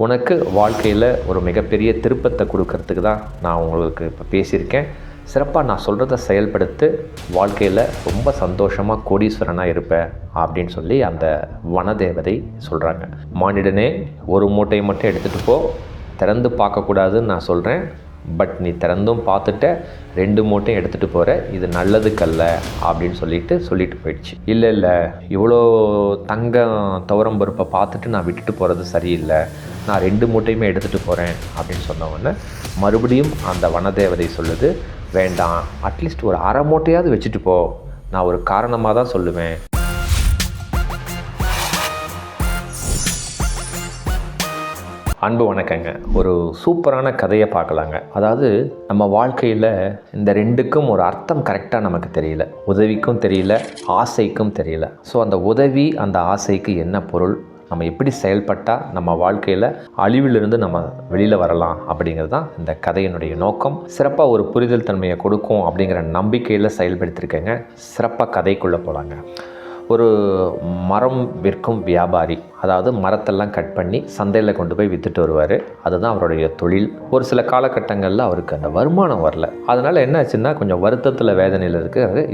உனக்கு வாழ்க்கையில் ஒரு மிகப்பெரிய திருப்பத்தை கொடுக்கறதுக்கு தான் நான் உங்களுக்கு இப்போ பேசியிருக்கேன். சிறப்பாக நான் சொல்கிறத செயல்படுத்து வாழ்க்கையில் ரொம்ப சந்தோஷமாக கோடீஸ்வரனாக இருப்பேன் அப்படின்னு சொல்லி அந்த வனதேவதை சொல்கிறாங்க. மானிடனே, ஒரு மூட்டையை மட்டும் எடுத்துகிட்டு போ, திறந்து பார்க்கக்கூடாதுன்னு நான் சொல்கிறேன். பட் நீ திறந்தும் பார்த்துட்ட, 2 மூட்டையும் எடுத்துகிட்டு போகிற, இது நல்லதுக்கல்ல அப்படின்னு சொல்லிட்டு போயிடுச்சு. இல்லை இவ்வளோ தங்கம் துவரம் பருப்பை பார்த்துட்டு நான் விட்டுட்டு போகிறது சரியில்லை, நான் 2 மூட்டையுமே எடுத்துகிட்டு போகிறேன் அப்படின்னு சொன்னவொடனே மறுபடியும் அந்த வனதேவதை சொல்லுது, வேண்டாம், அட்லீஸ்ட் ஒரு அரை மூட்டையாவது வச்சுட்டு போ, நான் ஒரு காரணமாக தான் சொல்லுவேன். அன்பு வணக்கங்க. ஒரு சூப்பரான கதையை பார்க்கலாங்க. அதாவது நம்ம வாழ்க்கையில் இந்த 2க்கும் ஒரு அர்த்தம் கரெக்டாக நமக்கு தெரியல. உதவிக்கும் தெரியல, ஆசைக்கும் தெரியல. ஸோ அந்த உதவி, அந்த ஆசைக்கு என்ன பொருள், நம்ம எப்படி செயல்பட்டால் நம்ம வாழ்க்கையில் அழிவிலிருந்து நம்ம வெளியில் வரலாம் அப்படிங்கிறது தான் இந்த கதையினுடைய நோக்கம். சிறப்பாக ஒரு புரிதல் தன்மையை கொடுக்கும் அப்படிங்கிற நம்பிக்கையில் செயல்படுத்தியிருக்கேங்க. சிறப்பாக கதைக்குள்ளே போகலாங்க. ஒரு மரம் விற்கும் வியாபாரி, அதாவது மரத்தெல்லாம் கட் பண்ணி சந்தையில் கொண்டு போய் விற்றுட்டு வருவார். அதுதான் அவருடைய தொழில். ஒரு சில காலகட்டங்களில் அவருக்கு அந்த வருமானம் வரல. அதனால் என்ன ஆச்சுன்னா, கொஞ்சம் வருத்தத்தில் வேதனையில்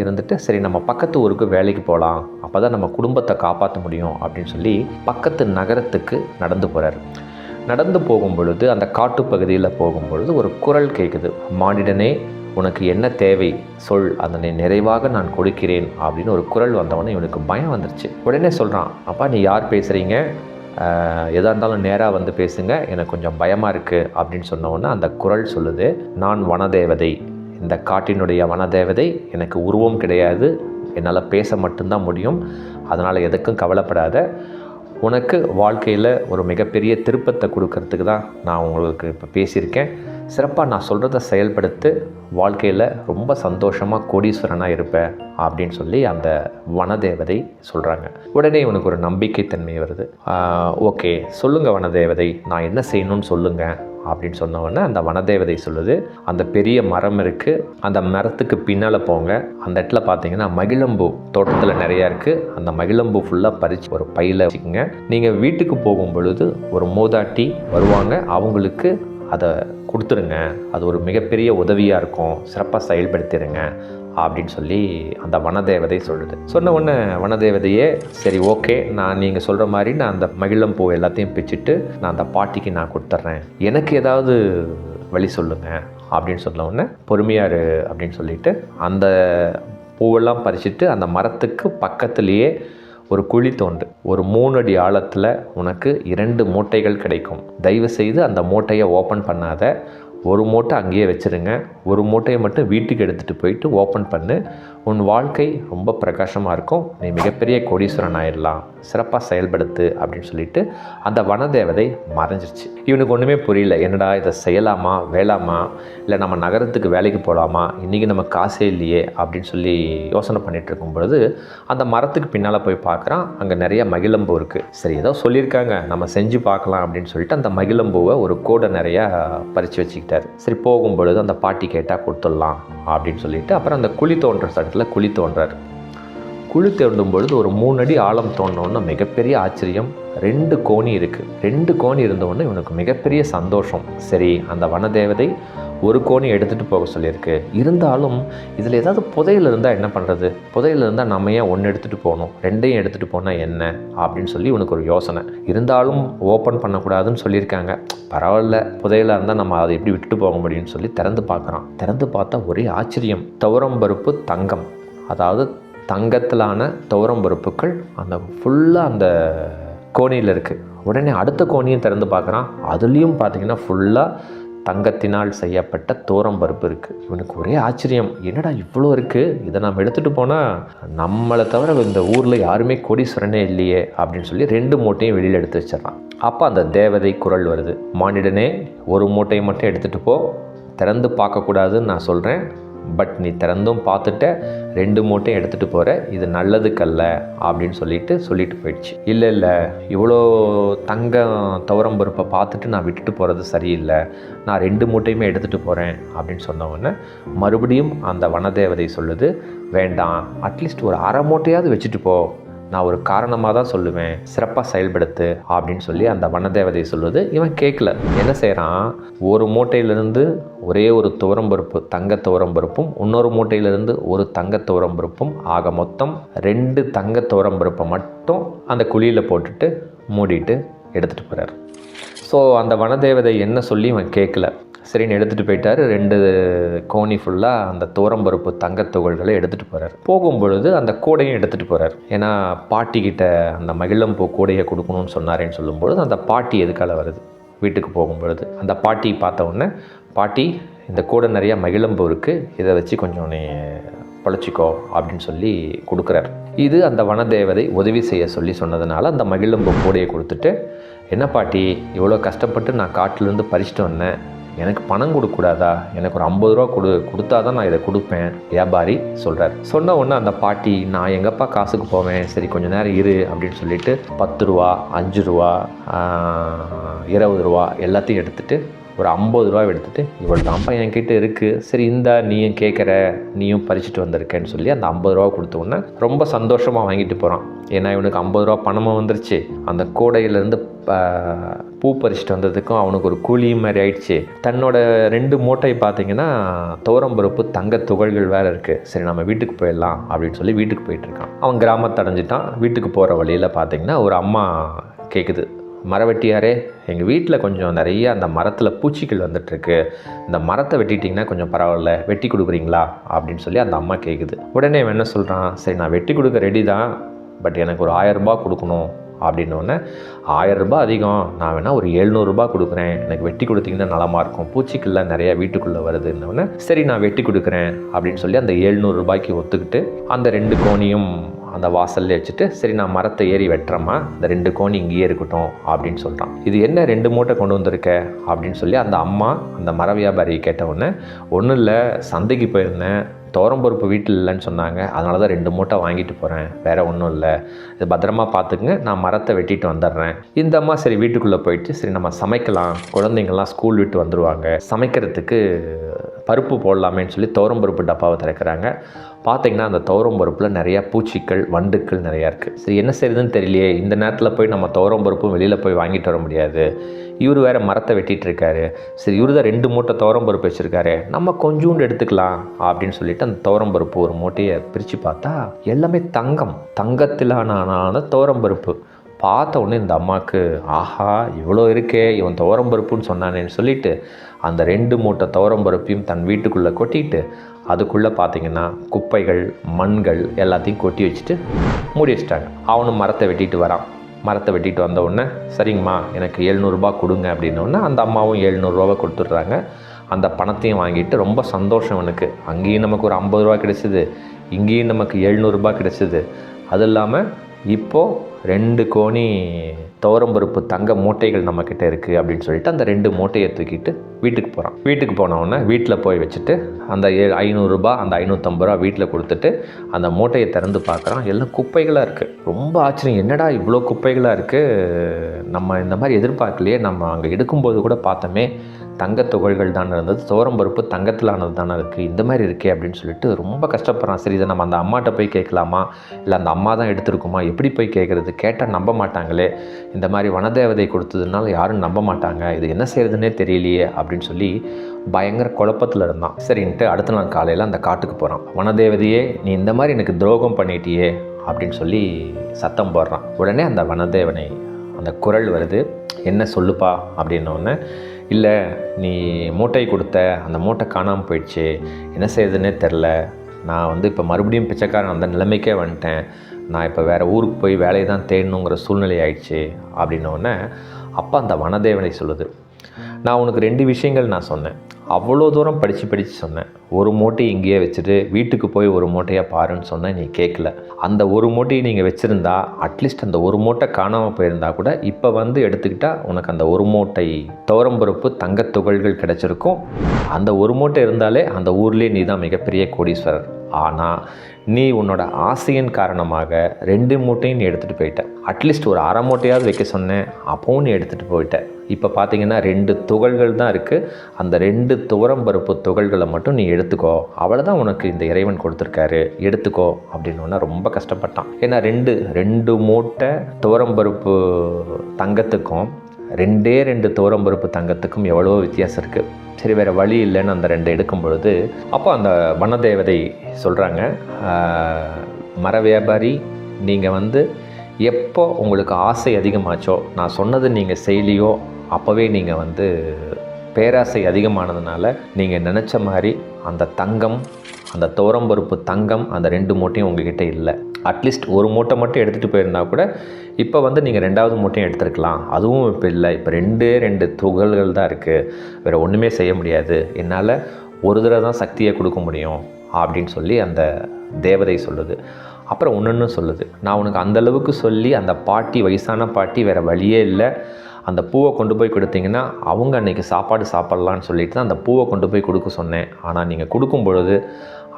இருந்துட்டு, சரி நம்ம பக்கத்து ஊருக்கு வேலைக்கு போகலாம், அப்போ தான் நம்ம குடும்பத்தை காப்பாற்ற முடியும் அப்படின்னு சொல்லி பக்கத்து நகரத்துக்கு நடந்து போகிறார். நடந்து போகும் பொழுது, அந்த காட்டுப்பகுதியில் போகும் பொழுது ஒரு குரல் கேட்குது, மானிடனே, உனக்கு என்ன தேவை சொல், அதனை நிறைவாக நான் கொடுக்கிறேன் அப்படின்னு ஒரு குரல் வந்தவொடனே இவனுக்கு பயம் வந்துருச்சு. உடனே சொல்கிறான், அப்பா நீ யார் பேசுகிறீங்க, எதாக இருந்தாலும் நேராக வந்து பேசுங்க, எனக்கு கொஞ்சம் பயமாக இருக்குது அப்படின்னு சொன்னவொன்னே அந்த குரல் சொல்லுது, நான் வனதேவதை, இந்த காட்டினுடைய வனதேவதை, எனக்கு உருவம் கிடையாது, என்னால் பேச மட்டும்தான் முடியும், அதனால் எதுக்கும் கவலைப்படாத, உனக்கு வாழ்க்கையில் ஒரு மிகப்பெரிய திருப்பத்தை கொடுக்கறதுக்கு தான் நான் உங்களுக்கு இப்போ பேசியிருக்கேன். சிறப்பாக நான் சொல்கிறத செயல்படுத்து வாழ்க்கையில் ரொம்ப சந்தோஷமாக கோடீஸ்வரனாக இருப்பேன் அப்படின்னு சொல்லி அந்த வனதேவதை சொல்கிறாங்க. உடனே இவனுக்கு ஒரு நம்பிக்கைத்தன்மை வருது. ஓகே சொல்லுங்கள் வனதேவதை, நான் என்ன செய்யணும்னு சொல்லுங்கள் அப்படின்னு சொன்னவொடனே அந்த வனதேவதை சொல்லுது, அந்த பெரிய மரம் இருக்குது, அந்த மரத்துக்கு பின்னால் போங்க, அந்த இடத்துல பார்த்தீங்கன்னா மகிழம்பூ தோட்டத்தில் நிறையா இருக்குது, அந்த மகிழம்பூ ஃபுல்லாக பறித்து ஒரு பையில் வச்சுக்கோங்க. நீங்கள் வீட்டுக்கு போகும் பொழுது ஒரு மூதாட்டி வருவாங்க, அவங்களுக்கு அதை கொடுத்துருங்க, அது ஒரு மிகப்பெரிய உதவியாக இருக்கும், சிறப்பாக செயல்படுத்திடுங்க அப்படின்னு சொல்லி அந்த வனதேவதை சொல்லுது. சொன்ன உடனே வனதேவதையே, சரி ஓகே, நான் நீங்கள் சொல்கிற மாதிரி நான் அந்த மகிழம்பூ எல்லாத்தையும் பிச்சுட்டு நான் அந்த பாட்டிக்கு நான் கொடுத்துட்றேன், எனக்கு ஏதாவது வழி சொல்லுங்கள் அப்படின்னு சொன்ன உடனே பொறுமையாரு அப்படின்னு சொல்லிட்டு அந்த பூவெல்லாம் பறிச்சுட்டு அந்த மரத்துக்கு பக்கத்துலேயே ஒரு குழி தோண்டு, ஒரு 3 அடி ஆழத்தில் உனக்கு 2 மூட்டைகள் கிடைக்கும், தயவு செய்து அந்த மூட்டையை ஓப்பன் பண்ணாத, ஒரு மூட்டை அங்கேயே வச்சுருங்க, ஒரு மூட்டையை மட்டும் வீட்டுக்கு எடுத்துகிட்டு போயிட்டு ஓப்பன் பண்ணு, உன் வாழ்க்கை ரொம்ப பிரகாசமாக இருக்கும், நீ மிகப்பெரிய கோடீஸ்வரன் ஆயிடலாம், சிறப்பாக செயல்படுத்து அப்படின்னு சொல்லிட்டு அந்த வனதேவதை மறைஞ்சிருச்சு. இவனுக்கு ஒன்றுமே புரியல, என்னடா இதை செய்யலாமா வேளாமா, இல்லை நம்ம நகரத்துக்கு வேலைக்கு போகலாமா, இன்றைக்கி நம்ம காசே இல்லையே அப்படின்னு சொல்லி யோசனை பண்ணிகிட்டு இருக்கும் பொழுது அந்த மரத்துக்கு பின்னால் போய் பார்க்குறான், அங்கே நிறைய மகிழம்பூ இருக்குது. சரி ஏதோ சொல்லியிருக்காங்க, நம்ம செஞ்சு பார்க்கலாம் அப்படின்னு சொல்லிட்டு அந்த மகிழம்பூவை ஒரு கூடை நிறையா பறித்து வச்சுக்கிட்டார். சரி போகும் பொழுது அந்த பாட்டி கேட்டால் கொடுத்துடலாம் அப்படின்னு சொல்லிட்டு அப்புறம் அந்த குழி தோன்ற இடத்துல குழி தோன்றார். குழி தோண்டும் பொழுது ஒரு 3 அடி ஆழம் தோண்டினோன்னு மிகப்பெரிய ஆச்சரியம், 2 கோணி இருக்குது. 2 கோணி இருந்தவொடனே இவனுக்கு மிகப்பெரிய சந்தோஷம். சரி அந்த வனதேவதை ஒரு கோணி எடுத்துகிட்டு போக சொல்லியிருக்கு, இருந்தாலும் இதில் ஏதாவது புதையல் இருந்தால் என்ன பண்ணுறது, புதையல் இருந்தால் நம்ம ஏன் 1 எடுத்துகிட்டு போகணும், 2ஐயும் எடுத்துகிட்டு போனால் என்ன அப்படின்னு சொல்லி இவனுக்கு ஒரு யோசனை. இருந்தாலும் ஓப்பன் பண்ணக்கூடாதுன்னு சொல்லியிருக்காங்க, பரவாயில்ல, புதையலாக இருந்தால் நம்ம அதை எப்படி விட்டுட்டு போக முடியும்னு சொல்லி திறந்து பார்க்குறான். திறந்து பார்த்தா ஒரே ஆச்சரியம், துவரம் பருப்பு தங்கம், அதாவது தங்கத்திலான துவரம் பருப்புகள் அந்த ஃபுல்லாக அந்த கோணியில் இருக்குது. உடனே அடுத்த கோணியும் திறந்து பார்க்குறான், அதுலேயும் பார்த்திங்கன்னா ஃபுல்லாக தங்கத்தினால் செய்யப்பட்ட துவரம் பருப்பு இருக்குது. இவனுக்கு ஒரே ஆச்சரியம், என்னடா இவ்வளோ இருக்குது, இதை நம்ம எடுத்துகிட்டு போனால் நம்மளை தவிர இந்த ஊரில் யாருமே கோடீஸ்வரனே இல்லையே அப்படின்னு சொல்லி 2 மூட்டையும் வெளியில் எடுத்து வச்சிடறான். அப்போ அந்த தேவதை குரல் வருது, மானிடனே, ஒரு மூட்டையை மட்டும் எடுத்துகிட்டு போ, திறந்து பார்க்கக்கூடாதுன்னு நான் சொல்கிறேன், பட் நீ திறந்தும் பார்த்துட்ட, 2 மூட்டையும் எடுத்துகிட்டு போகிற, இது நல்லதுக்கல்ல அப்படின்னு சொல்லிட்டு போயிடுச்சு. இல்லை இவ்வளோ தங்கம் துவரம் பருப்பை பார்த்துட்டு நான் விட்டுட்டு போகிறது சரியில்லை, நான் 2 மூட்டையுமே எடுத்துகிட்டு போகிறேன் அப்படின்னு சொன்னவொடனே மறுபடியும் அந்த வனதேவதை சொல்லுது, வேண்டாம், அட்லீஸ்ட் ஒரு அரை மூட்டையாவது வச்சுட்டு போ, நான் ஒரு காரணமாக தான் சொல்லுவேன், சிறப்பாக செயல்படுத்து அப்படின்னு சொல்லி அந்த வனதேவதை சொல்லுது. இவன் கேட்கல. என்ன செய்கிறான், ஒரு மூட்டையிலிருந்து ஒரே ஒரு துவரம்பருப்பு, தங்க துவரம்பருப்பும், இன்னொரு மூட்டையிலிருந்து ஒரு தங்க துவரம்பருப்பும், ஆக மொத்தம் 2 தங்க துவரம்பருப்பை மட்டும் அந்த குழியில் போட்டுட்டு மூடிட்டு எடுத்துகிட்டு போகிறார். ஸோ அந்த வனதேவதை என்ன சொல்லி இவன் கேட்கல. சரின்னு எடுத்துகிட்டு போயிட்டார். 2 கோணி ஃபுல்லாக அந்த துவரம்பருப்பு தங்கத்துகள்களை எடுத்துகிட்டு போகிறார். போகும்பொழுது அந்த கூடையும் எடுத்துகிட்டு போகிறார். ஏன்னா பாட்டிக்கிட்ட அந்த மகிழம்பூ கூடையை கொடுக்கணும்னு சொன்னாரேன்னு சொல்லும்பொழுது அந்த பாட்டி எதுக்கால வருது வீட்டுக்கு போகும்பொழுது. அந்த பாட்டி பார்த்த உடனே, பாட்டி இந்த கூடை நிறையா மகிழம்பூ இருக்குது, இதை வச்சு கொஞ்சம் நீ பழச்சிக்கோ அப்படின்னு சொல்லி கொடுக்குறார். இது அந்த வனதேவதை உதவி செய்ய சொல்லி சொன்னதுனால அந்த மகிழம்பூ கூடையை கொடுத்துட்டு, என்ன பாட்டி இவ்வளோ கஷ்டப்பட்டு நான் காட்டிலேருந்து பறிச்சுட்டு வந்தேன், எனக்கு பணம் கொடுக்கூடாதா, எனக்கு ஒரு 50 ரூபா கொடுத்தா தான் நான் இதை கொடுப்பேன் வியாபாரி சொல்கிறார். சொன்ன உடனே அந்த பாட்டி, நான் எங்கப்பா காசுக்கு போவேன், சரி கொஞ்சம் நேரம் இரு அப்படின்னு சொல்லிட்டு 10 ரூபா 5 ரூபா 20 ரூபா எல்லாத்தையும் எடுத்துகிட்டு ஒரு 50 ரூபா எடுத்துகிட்டு, இவ்வளோ தான்ப்பா என்கிட்ட இருக்குது, சரி இந்தா நீயும் கேட்குற, நீயும் பறிச்சுட்டு வந்திருக்கேன்னு சொல்லி அந்த 50 ரூபா கொடுத்த உடனே ரொம்ப சந்தோஷமாக வாங்கிட்டு போகிறான். ஏன்னா இவனுக்கு 50 ரூபா பணமும் வந்துருச்சு, அந்த கூடையிலேருந்து பூ பறிச்சுட்டு வந்ததுக்கும் அவனுக்கு ஒரு கூலியும் மாதிரி ஆயிடுச்சு. தன்னோட 2 மூட்டை பார்த்திங்கன்னா துவரம்பருப்பு தங்க துகள்கள் வேறு இருக்குது. சரி நம்ம வீட்டுக்கு போயிடலாம் அப்படின்னு சொல்லி வீட்டுக்கு போயிட்டுருக்கான். அவன் கிராமத்தை அடைஞ்சிட்டான். வீட்டுக்கு போகிற வழியில் பார்த்திங்கன்னா ஒரு அம்மா கேட்குது, மரவெட்டியாரே, எங்கள் வீட்டில் கொஞ்சம் நிறைய அந்த மரத்தில் பூச்சிகள் வந்துட்டுருக்கு, இந்த மரத்தை வெட்டிட்டிங்கன்னா கொஞ்சம் பரவாயில்ல, வெட்டி கொடுக்குறீங்களா அப்படின்னு சொல்லி அந்த அம்மா கேட்குது. உடனே அவன் என்ன சொல்கிறான், சரி நான் வெட்டி கொடுக்க ரெடி தான், பட் எனக்கு ஒரு 1000 ரூபா கொடுக்கணும் அப்படின்னோடனே, 1000 ரூபா அதிகம், நான் வேணால் ஒரு 700 ரூபா கொடுக்குறேன், எனக்கு வெட்டி கொடுத்தீங்கன்னா நலமாக இருக்கும், பூச்சிக்கெல்லாம் நிறையா வீட்டுக்குள்ளே வருதுன்னொடனே, சரி நான் வெட்டி கொடுக்குறேன் அப்படின்னு சொல்லி அந்த 700 ரூபாய்க்கு ஒத்துக்கிட்டு அந்த 2 கோணியும் அந்த வாசல்ல வச்சுட்டு, சரி நான் மரத்தை ஏறி வெட்டுறேம்மா, இந்த 2 கோணி இங்கேயே இருக்கட்டும் அப்படின்னு சொல்கிறான். இது என்ன 2 மூட்டை கொண்டு வந்திருக்க அப்படின்னு சொல்லி அந்த அம்மா அந்த மர வியாபாரி கேட்ட உடனே, ஒன்றும் இல்லை, சந்தைக்கு போயிருந்தேன், துவரம்பருப்பு வீட்டில் இல்லைன்னு சொன்னாங்க, அதனால தான் 2 மூட்டை வாங்கிட்டு போகிறேன், வேறு ஒன்றும் இல்லை, இது பத்திரமா பார்த்துக்குங்க, நான் மரத்தை வெட்டிட்டு வந்துடுறேன். இந்த அம்மா சரி வீட்டுக்குள்ளே போயிட்டு, சரி நம்ம சமைக்கலாம், குழந்தைங்கள்லாம் ஸ்கூல் விட்டு வந்துடுவாங்க, சமைக்கிறதுக்கு பருப்பு போடலாமேன்னு சொல்லி துவரம்பருப்பு டப்பாவை திறக்கிறாங்க. பார்த்திங்கன்னா அந்த துவரம்பருப்பில் நிறையா பூச்சிகள் வண்டுக்கள் நிறையா இருக்குது. சரி என்ன செய்யுதுன்னு தெரியலையே, இந்த நேரத்தில் போய் நம்ம துவரம்பருப்பும் வெளியில் போய் வாங்கிட்டு வர முடியாது, இவர் வேறு மரத்தை வெட்டிகிட்டு இருக்காரு, சரி இவர் தான் 2 மூட்டை துவரம்பருப்பு வச்சுருக்காரு, நம்ம கொஞ்சோண்டு எடுத்துக்கலாம் அப்படின்னு சொல்லிட்டு அந்த துவரம்பருப்பு ஒரு மூட்டையை பிரித்து பார்த்தா எல்லாமே தங்கத்திலான துவரம்பருப்பு. பார்த்த உடனே இந்த அம்மாவுக்கு, ஆஹா இவ்வளோ இருக்கே, இவன் துவரம்பருப்புன்னு சொன்னானேன்னு சொல்லிட்டு அந்த 2 மூட்டை துவரம்பருப்பையும் தன் வீட்டுக்குள்ளே கொட்டிட்டு, அதுக்குள்ளே பார்த்திங்கன்னா குப்பைகள் மண்கள் எல்லாத்தையும் கொட்டி வச்சுட்டு மூடி வச்சிட்டாங்க. அவனும் மரத்தை வெட்டிட்டு வரான். மரத்தை வெட்டிட்டு வந்த உடனே, சரிங்கம்மா எனக்கு 700 ரூபா கொடுங்க அப்படின்னோடனே அந்த அம்மாவும் 700 ரூபாவை கொடுத்துட்றாங்க. அந்த பணத்தையும் வாங்கிட்டு ரொம்ப சந்தோஷம் எனக்கு. அங்கேயும் நமக்கு ஒரு 50 ரூபா கிடச்சிது, இங்கேயும் நமக்கு 700 ரூபா கிடச்சிது. அது இல்லாமல் இப்போது 2 கோணி துவரம்பருப்பு தங்க மூட்டைகள் நம்மக்கிட்ட இருக்குது அப்படின்னு சொல்லிட்டு அந்த 2 மூட்டையை தூக்கிட்டு வீட்டுக்கு போகிறான். வீட்டுக்கு போனவுடனே வீட்டில் போய் வச்சுட்டு அந்த 500 ரூபா அந்த 550 ரூபா வீட்டில் கொடுத்துட்டு அந்த மூட்டையை திறந்து பார்க்குறான். எல்லாம் குப்பைகளாக இருக்குது. ரொம்ப ஆச்சரியம், என்னடா இவ்வளோ குப்பைகளாக இருக்குது, நம்ம இந்த மாதிரி எதிர்பார்க்கலையே, நம்ம அங்கே எடுக்கும்போது கூட பார்த்தோமே தங்க துகள்கள் தானே இருந்தது, துவரம்பருப்பு தங்கத்திலானது தானே இருக்குது, இந்த மாதிரி இருக்கே அப்படின்னு சொல்லிட்டு ரொம்ப கஷ்டப்படுறான். சரி இதை நம்ம அந்த அம்மாட்ட போய் கேட்கலாமா, இல்லை அந்த அம்மா தான் எடுத்துருக்குமா, எப்படி போய் கேட்குறது, கேட்டால் நம்ப மாட்டாங்களே, இந்த மாதிரி வனதேவதை கொடுத்ததுனால யாரும் நம்ப மாட்டாங்க, இது என்ன செய்கிறதுனே தெரியலையே அப்படின்னு சொல்லி பயங்கர குழப்பத்தில் இருந்தான். சரின்ட்டு அடுத்த நாள் காலையில் அந்த காட்டுக்கு போகிறான். வனதேவதையே நீ இந்த மாதிரி எனக்கு துரோகம் பண்ணிட்டியே அப்படின்னு சொல்லி சத்தம் போடுறான். உடனே அந்த வனதேவனை அந்த குரல் வருது, என்ன சொல்லுப்பா அப்படின்னோடனே, இல்லை நீ மூட்டை கொடுத்த அந்த மூட்டை காணாமல் போயிடுச்சு, என்ன செய்யுதுன்னே தெரில, நான் இப்போ மறுபடியும் பிச்சைக்காரன் அந்த நிலைமைக்கே வந்துட்டேன், நான் இப்போ வேறு ஊருக்கு போய் வேலையை தான் தேடணுங்கிற சூழ்நிலை ஆயிடுச்சு அப்படின்னோடனே அப்போ அந்த வனதேவனை சொல்லுது, நான் உனக்கு 2 விஷயங்கள் நான் சொன்னேன், அவ்வளோ தூரம் படித்து சொன்னேன், ஒரு மூட்டையை இங்கேயே வச்சுட்டு வீட்டுக்கு போய் ஒரு மூட்டையாக பாருன்னு சொன்னேன், நீ கேட்கல. அந்த ஒரு மூட்டையை நீங்கள் வச்சுருந்தா அட்லீஸ்ட் அந்த ஒரு மூட்டை காணாமல் போயிருந்தா கூட இப்போ வந்து எடுத்துக்கிட்டால் உனக்கு அந்த ஒரு மூட்டை துவரம்பருப்பு தங்க துகள்கள் கிடச்சிருக்கும். அந்த ஒரு மூட்டை இருந்தாலே அந்த ஊர்லேயே நீ தான் மிகப்பெரிய கோடீஸ்வரர். ஆனால் நீ உன்னோட ஆசையின் காரணமாக 2 மூட்டையும் நீ எடுத்துகிட்டு போயிட்ட. அட்லீஸ்ட் ஒரு 1/2 மூட்டையாவது வைக்க சொன்னேன், அப்போவும் நீ எடுத்துகிட்டு போயிட்ட. இப்போ பார்த்தீங்கன்னா 2 துகள்கள் தான் இருக்குது. அந்த 2 துவரம்பருப்பு துகள்களை மட்டும் நீ எடுத்துக்கோ, அவ்வளோதான் உனக்கு இந்த இறைவன் கொடுத்துருக்காரு, எடுத்துக்கோ அப்படின்னோன்னா ரொம்ப கஷ்டப்பட்டான். ஏன்னா 2 மூட்டை துவரம்பருப்பு தங்கத்துக்கும் 2 துவரம்பருப்பு தங்கத்துக்கும் எவ்வளோ வித்தியாசம் இருக்குது. சரி, வேறு வழி இல்லைன்னு அந்த 2 எடுக்கும் பொழுது அப்போ அந்த வனதேவதை சொல்கிறாங்க, மர வியாபாரி, நீங்கள் எப்போ உங்களுக்கு ஆசை அதிகமாச்சோ, நான் சொன்னது நீங்கள் செய்யலையோ, அப்போவே நீங்கள் பேராசை அதிகமானதுனால நீங்கள் நினச்ச மாதிரி அந்த தங்கம், அந்த துவரம்பருப்பு தங்கம் அந்த 2 மூட்டையும் உங்ககிட்ட இல்லை. அட்லீஸ்ட் ஒரு மூட்டை மட்டும் எடுத்துகிட்டு போயிருந்தா கூட இப்போ நீங்கள் 2வது மூட்டையும் எடுத்துருக்கலாம். அதுவும் இப்போ இல்லை. இப்போ 2 துகள்கள் தான் இருக்குது, வேறு ஒன்றுமே செய்ய முடியாது, என்னால் ஒரு தடவை தான் சக்தியை கொடுக்க முடியும் அப்படின்னு சொல்லி அந்த தேவதை சொல்லுது. அப்புறம் ஒன்று சொல்லுது, நான் உனக்கு அந்தளவுக்கு சொல்லி அந்த பாட்டி, வயசான பாட்டி, வேறு வழியே இல்லை, அந்த பூவை கொண்டு போய் கொடுத்தீங்கன்னா அவங்க அன்றைக்கி சாப்பாடு சாப்பிட்லான்னு சொல்லிட்டு தான் அந்த பூவை கொண்டு போய் கொடுக்க சொன்னேன். ஆனால் நீங்கள் கொடுக்கும் பொழுது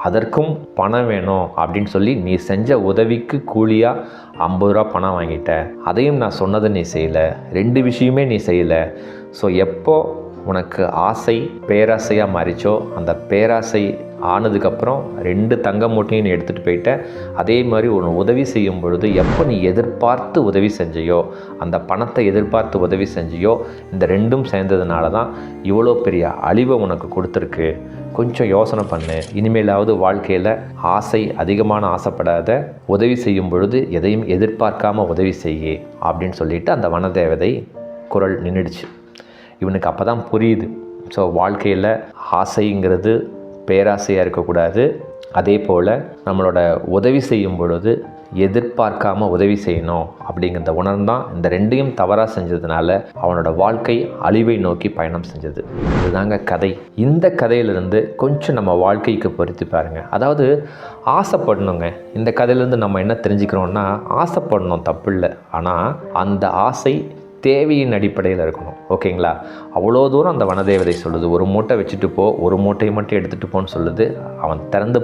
அதற்கும் பணம் வேணும் அப்படின்னு சொல்லி நீ செஞ்ச உதவிக்கு கூலியாக 50 ரூபா பணம் வாங்கிட்ட. அதையும் நான் சொன்னதை நீ செய்யலை, 2 விஷயமே நீ செய்யலை. ஸோ எப்போ உனக்கு ஆசை பேராசையாக மாறிச்சோ, அந்த பேராசை ஆனதுக்கப்புறம் 2 தங்க மூட்டையும் நீ எடுத்துகிட்டு போயிட்ட. அதே மாதிரி ஒரு உதவி செய்யும் பொழுது எப்போ நீ எதிர்பார்த்து உதவி செஞ்சையோ, அந்த பணத்தை எதிர்பார்த்து உதவி செஞ்சையோ, இந்த 2ம் சேர்ந்ததுனால தான் இவ்வளோ பெரிய அழிவை உனக்கு கொடுத்துருக்கு. கொஞ்சம் யோசனை பண்ணு, இனிமேலாவது வாழ்க்கையில் அதிகமான ஆசைப்படாத, உதவி செய்யும் பொழுது எதையும் எதிர்பார்க்காமல் உதவி செய்ய அப்படின்னு சொல்லிட்டு அந்த வனதேவதை குரல் நின்றுடுச்சு. இவனுக்கு அப்போ தான் புரியுது, ஸோ வாழ்க்கையில் ஆசைங்கிறது பேராசையாக இருக்கக்கூடாது. அதே போல் நம்மளோட உதவி செய்யும் பொழுது எதிர்பார்க்காமல் உதவி செய்யணும் அப்படிங்கிறத உணர்ந்தான். இந்த 2யும் தவறாக செஞ்சதுனால அவனோட வாழ்க்கை அழிவை நோக்கி பயணம் செஞ்சது. இதுதாங்க கதை. இந்த கதையிலிருந்து கொஞ்சம் நம்ம வாழ்க்கைக்கு பொறுத்து பாருங்கள். அதாவது ஆசைப்படணுங்க. இந்த கதையிலேருந்து நம்ம என்ன தெரிஞ்சுக்கிறோன்னா, ஆசைப்படணும், தப்பு இல்லை. ஆனால் அந்த ஆசை தேவையின் அடிப்படையில் இருக்கணும். ஓகேங்களா? அவ்வளோ தூரம் அந்த வனதேவதை சொல்லுது, ஒரு மூட்டை வச்சுட்டு போ, ஒரு மூட்டையை மட்டும் எடுத்துகிட்டு போன்னு சொல்லுது. அவன் திறந்து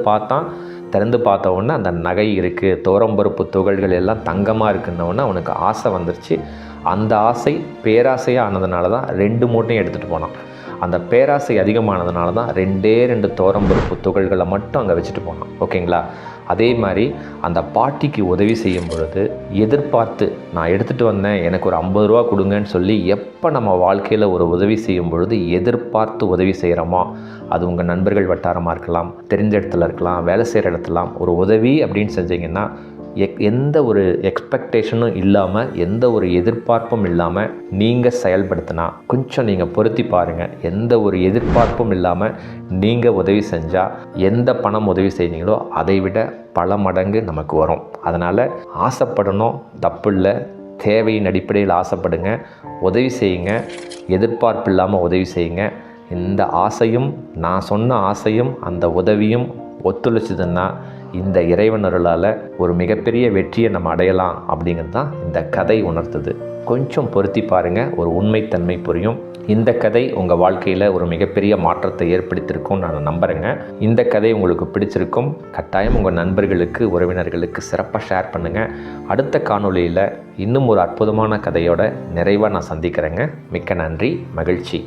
பார்த்த உடனே அந்த நகை இருக்குது, துவரம்பருப்பு துகள்கள் எல்லாம் தங்கமாக இருக்குன்னொடனே அவனுக்கு ஆசை வந்துருச்சு. அந்த ஆசை பேராசையாக ஆனதுனால தான் 2 மூட்டையும் எடுத்துகிட்டு போனான். அந்த பேராசை அதிகமானதுனால தான் 2 துவரம்பருப்பு துகள்களை மட்டும் அங்கே வச்சுட்டு போனான். ஓகேங்களா? அதே மாதிரி அந்த பாட்டிக்கு உதவி செய்யும் பொழுது எதிர்பார்த்து, நான் எடுத்துகிட்டு வந்தேன், எனக்கு ஒரு 50 ரூபா கொடுங்கன்னு சொல்லி எப்போ நம்ம வாழ்க்கையில் ஒரு உதவி செய்யும் பொழுது எதிர்பார்த்து உதவி செய்கிறோமோ, அது உங்கள் நண்பர்கள் வட்டாரமாக இருக்கலாம், தெரிஞ்ச இடத்துல இருக்கலாம், வேலை செய்கிற இடத்துலாம், ஒரு உதவி அப்படின்னு செஞ்சீங்கன்னா எந்த ஒரு எக்ஸ்பெக்டேஷனும் இல்லாமல், எந்த ஒரு எதிர்பார்ப்பும் இல்லாமல் நீங்கள் செயல்படுத்தினா, கொஞ்சம் நீங்கள் பொருத்தி பாருங்கள். எந்த ஒரு எதிர்பார்ப்பும் இல்லாமல் நீங்கள் உதவி செஞ்சால், எந்த பணம் உதவி செய்வீங்களோ அதை விட பல மடங்கு நமக்கு வரும். அதனால் ஆசைப்படணும், தப்பு இல்லை. தேவையின் அடிப்படையில் ஆசைப்படுங்க, உதவி செய்யுங்க, எதிர்பார்ப்பு இல்லாமல் உதவி செய்யுங்க. இந்த ஆசையும், நான் சொன்ன ஆசையும், அந்த உதவியும் ஒத்துழைச்சதுன்னா இந்த இறைவன் அருளால் ஒரு மிகப்பெரிய வெற்றியை நம்ம அடையலாம் அப்படிங்கிறது தான் இந்த கதை உணர்த்துது. கொஞ்சம் பொருத்தி பாருங்கள், ஒரு உண்மைத்தன்மை புரியும். இந்த கதை உங்கள் வாழ்க்கையில் ஒரு மிகப்பெரிய மாற்றத்தை ஏற்படுத்தியிருக்கும்னு நான் நம்புகிறேங்க. இந்த கதை உங்களுக்கு பிடிச்சிருக்கும். கட்டாயம் உங்கள் நண்பர்களுக்கு, உறவினர்களுக்கு சிறப்பாக ஷேர் பண்ணுங்கள். அடுத்த காணொளியில் இன்னும் ஒரு அற்புதமான கதையோட நிறைவாக நான் சந்திக்கிறேங்க. மிக்க நன்றி, மகிழ்ச்சி.